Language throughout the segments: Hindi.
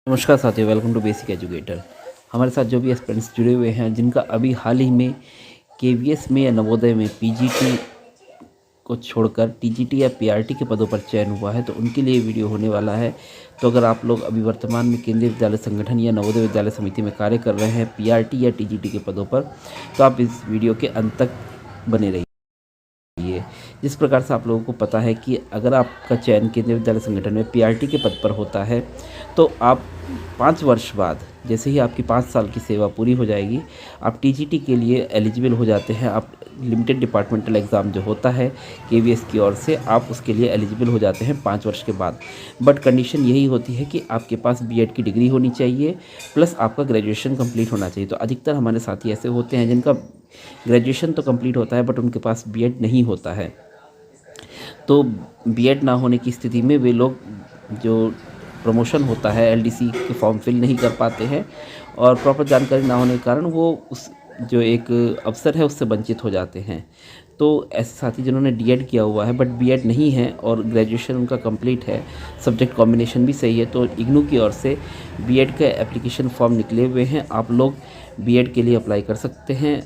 नमस्कार साथियों, वेलकम टू बेसिक एजुकेटर। हमारे साथ जो भी एस्पिरेंट्स जुड़े हुए हैं, जिनका अभी हाल ही में केवीएस में या नवोदय में पीजीटी को छोड़कर टीजीटी या पीआरटी के पदों पर चयन हुआ है, तो उनके लिए वीडियो होने वाला है। तो अगर आप लोग अभी वर्तमान में केंद्रीय विद्यालय संगठन या नवोदय विद्यालय समिति में कार्य कर रहे हैं पीआरटी या टीजीटी के पदों पर, तो आप इस वीडियो के अंत तक बने रहिए। जिस प्रकार से आप लोगों को पता है कि अगर आपका चयन केंद्रीय विद्यालय संगठन में पीआरटी के पद पर होता है, तो आप 5 वर्ष बाद, जैसे ही आपकी 5 साल की सेवा पूरी हो जाएगी, आप टीजीटी के लिए एलिजिबल हो जाते हैं। आप लिमिटेड डिपार्टमेंटल एग्ज़ाम जो होता है केवीएस की ओर से, आप उसके लिए एलिजिबल हो जाते हैं 5 वर्ष के बाद। बट कंडीशन यही होती है कि आपके पास बीएड की डिग्री होनी चाहिए, प्लस आपका ग्रेजुएशन कंप्लीट होना चाहिए। तो अधिकतर हमारे साथी ऐसे होते हैं जिनका ग्रेजुएशन तो कंप्लीट होता है, बट उनके पास बीएड नहीं होता है। तो बीएड ना होने की स्थिति में वे लोग, जो प्रमोशन होता है, एलडीसी के फॉर्म फिल नहीं कर पाते हैं, और प्रॉपर जानकारी ना होने के कारण वो उस जो एक अवसर है उससे वंचित हो जाते हैं। तो ऐसे साथी जिन्होंने डीएड किया हुआ है बट बीएड नहीं है और ग्रेजुएशन उनका कंप्लीट है, सब्जेक्ट कॉम्बिनेशन भी सही है, तो इग्नू की ओर से बीएड का एप्लीकेशन फॉर्म निकले हुए हैं। आप लोग बीएड के लिए अप्लाई कर सकते हैं।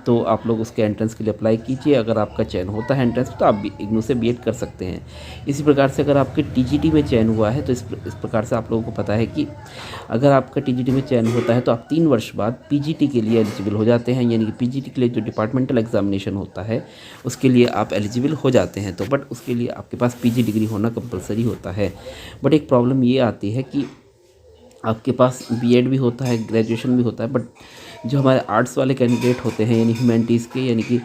तो आप लोग उसके एंट्रेंस के लिए अप्लाई कीजिए। अगर आपका चयन होता है एंट्रेंस, तो आप भी इग्नू से बीएड कर सकते हैं। इसी प्रकार से अगर आपके टीजीटी में चयन हुआ है, तो इस प्रकार से आप लोगों को पता है कि अगर आपका टीजीटी में चयन होता है, तो आप 3 वर्ष बाद पीजीटी के लिए एलिजिबल हो जाते हैं। यानी कि पीजीटी के लिए जो डिपार्टमेंटल एग्जामिनेशन होता है, उसके लिए आप एलिजिबल हो जाते हैं। तो बट उसके लिए आपके पास पीजी डिग्री होना कंपलसरी होता है। बट एक प्रॉब्लम ये आती है कि आपके पास बीएड भी होता है, ग्रेजुएशन भी होता है, बट जो हमारे आर्ट्स वाले कैंडिडेट होते हैं, यानी ह्यूमैनिटीज़ के, यानी कि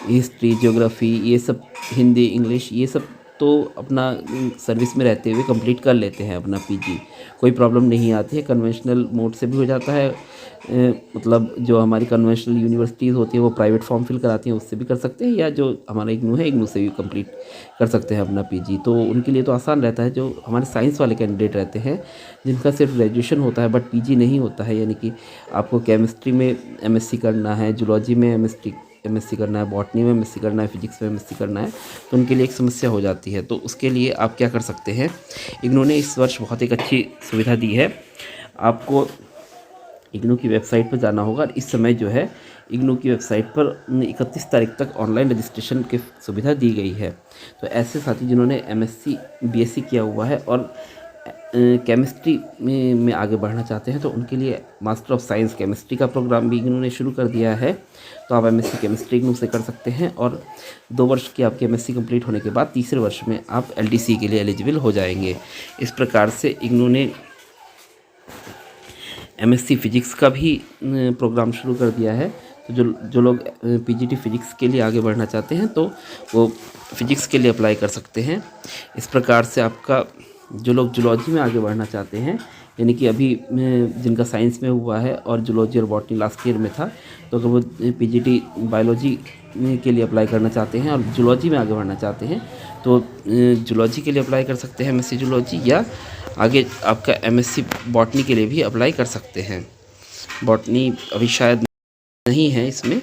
हिस्ट्री, ज्योग्राफी, ये सब, हिंदी, इंग्लिश, ये सब तो अपना सर्विस में रहते हुए कंप्लीट कर लेते हैं अपना पीजी। कोई प्रॉब्लम नहीं आती है, कन्वेंशनल मोड से भी हो जाता है। मतलब जो हमारी कन्वेंशनल यूनिवर्सिटीज़ होती है वो प्राइवेट फॉर्म फिल कराती हैं, उससे भी कर सकते हैं, या जो हमारा इग्नू है, इग्नू से भी कंप्लीट कर सकते हैं अपना पीजी। तो उनके लिए तो आसान रहता है। जो हमारे साइंस वाले कैंडिडेट रहते हैं, जिनका सिर्फ ग्रेजुएशन होता है बट पीजी नहीं होता है, यानी कि आपको केमिस्ट्री में एमएससी करना है, जूलॉजी में एमएससी करना है, बॉटनी में एमएससी करना है, फिजिक्स में एमएससी करना है, तो उनके लिए एक समस्या हो जाती है। तो उसके लिए आप क्या कर सकते हैं, इग्नू ने इस वर्ष बहुत एक अच्छी सुविधा दी है। आपको इग्नू की वेबसाइट पर जाना होगा। इस समय जो है इग्नू की वेबसाइट पर 31 तारीख तक ऑनलाइन रजिस्ट्रेशन की सुविधा दी गई है। तो ऐसे साथी जिन्होंने एमएससी बीएससी किया हुआ है और केमिस्ट्री में आगे बढ़ना चाहते हैं, तो उनके लिए मास्टर ऑफ साइंस केमिस्ट्री का प्रोग्राम भी इग्नू ने शुरू कर दिया है। तो आप एमएससी केमिस्ट्री इग्नू से कर सकते हैं, और 2 वर्ष की आपकी एमएससी कंप्लीट होने के बाद तीसरे वर्ष में आप एलडीसी के लिए एलिजिबल हो जाएंगे। इस प्रकार से इग्नू ने एमएससी फिजिक्स का भी प्रोग्राम शुरू कर दिया है। तो जो लोग पीजीटी फिजिक्स के लिए आगे बढ़ना चाहते हैं, तो वो फिजिक्स के लिए अप्लाई कर सकते हैं। इस प्रकार से आपका, जो लोग जूलॉजी में आगे बढ़ना चाहते हैं, यानी कि अभी जिनका साइंस में हुआ है और जूलॉजी और बॉटनी लास्ट ईयर में था, तो अगर वो पीजीटी बायोलॉजी के लिए अप्लाई करना चाहते हैं और जूलॉजी में आगे बढ़ना चाहते हैं, तो जूलॉजी के लिए अप्लाई कर सकते हैं, एमएससी जूलॉजी, या आगे आपका एमएससी बॉटनी के लिए भी अप्लाई कर सकते हैं। बॉटनी अभी शायद नहीं है इसमें,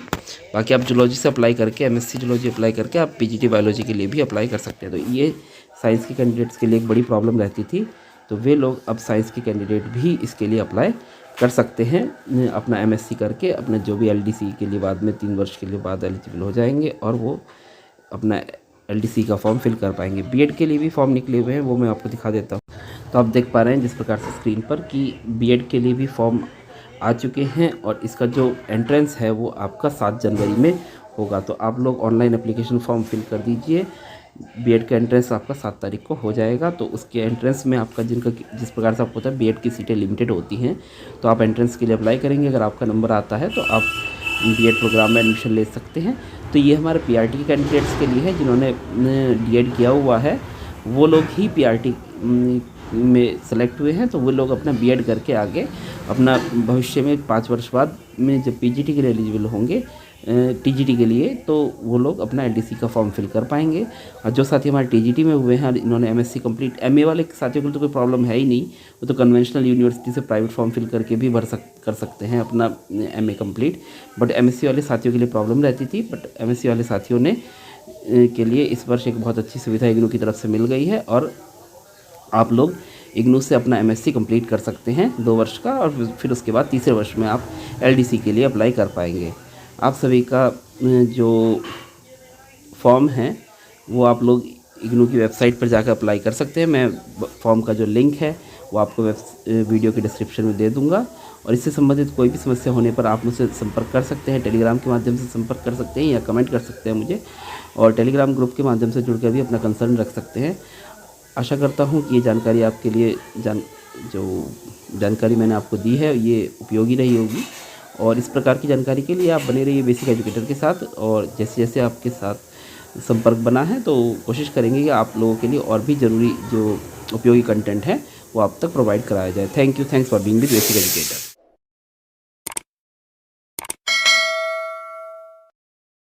बाकी आप जूलॉजी से अप्लाई करके, एमएससी जूलॉजी अप्लाई करके आप पीजीटी बायोलॉजी के लिए भी अप्लाई कर सकते हैं। तो ये साइंस के कैंडिडेट्स के लिए एक बड़ी प्रॉब्लम रहती थी, तो वे लोग अब साइंस के कैंडिडेट भी इसके लिए अप्लाई कर सकते हैं। अपना एमएससी करके अपना जो भी एलडीसी के लिए बाद में 3 वर्ष के लिए बाद एलिजिबल हो जाएंगे, और वो अपना एलडीसी का फॉर्म फिल कर पाएंगे। बीएड के लिए भी फॉर्म निकले हुए हैं, वो मैं आपको दिखा देता हूँ। तो आप देख पा रहे हैं जिस प्रकार से स्क्रीन पर कि बीएड के लिए भी फॉर्म आ चुके हैं, और इसका जो एंट्रेंस है वो आपका 7 जनवरी में होगा। तो आप लोग ऑनलाइन एप्लीकेशन फॉर्म फिल कर दीजिए। बीएड का एंट्रेंस आपका 7 तारीख को हो जाएगा। तो उसके एंट्रेंस में आपका, जिस प्रकार से आपको पता है बीएड की सीटें लिमिटेड होती हैं, तो आप एंट्रेंस के लिए अप्लाई करेंगे। अगर आपका नंबर आता है तो आप बीएड प्रोग्राम में एडमिशन ले सकते हैं। तो ये हमारे पीआरटी के कैंडिडेट्स के लिए है, जिन्होंने डीएड किया हुआ है, वो लोग ही पीआरटी में सेलेक्ट हुए हैं। तो वो लोग अपना बीएड करके आगे अपना भविष्य में 5 वर्ष बाद में जब पीजीटी के लिए एलिजिबल होंगे, टीजीटी के लिए, तो वो लोग अपना एलडीसी का फॉर्म फिल कर पाएंगे। और जो साथी हमारे टीजीटी में हुए हैं, इन्होंने एमएससी कंप्लीट, एमए वाले साथियों के लिए तो कोई प्रॉब्लम है ही नहीं, वो तो कन्वेंशनल यूनिवर्सिटी से प्राइवेट फॉर्म फिल करके भी कर सकते हैं अपना एमए कंप्लीट। बट एमएससी वाले साथियों के लिए प्रॉब्लम रहती थी, बट एमएससी वाले साथियों ने के लिए इस वर्ष एक बहुत अच्छी सुविधा इग्नू की तरफ से मिल गई है, और आप लोग इग्नू से अपना एमएससी कंप्लीट कर सकते हैं 2 वर्ष का, और फिर उसके बाद तीसरे वर्ष में आप एलडीसी के लिए अप्लाई कर पाएंगे। आप सभी का जो फॉर्म है वो आप लोग इग्नू की वेबसाइट पर जाकर अप्लाई कर सकते हैं। मैं फॉर्म का जो लिंक है वो आपको वीडियो के डिस्क्रिप्शन में दे दूंगा, और इससे संबंधित कोई भी समस्या होने पर आप मुझसे संपर्क कर सकते हैं, टेलीग्राम के माध्यम से संपर्क कर सकते हैं या कमेंट कर सकते हैं मुझे, और टेलीग्राम ग्रुप के माध्यम से जुड़कर भी अपना कंसर्न रख सकते हैं। आशा करता हूँ कि ये जानकारी आपके लिए जो जानकारी मैंने आपको दी है ये उपयोगी रही होगी, और इस प्रकार की जानकारी के लिए आप बने रहिए बेसिक एजुकेटर के साथ, और जैसे जैसे आपके साथ संपर्क बना है तो कोशिश करेंगे कि आप लोगों के लिए और भी ज़रूरी जो उपयोगी कंटेंट है वो आप तक प्रोवाइड कराया जाए। Thank you, thanks for being with basic educator.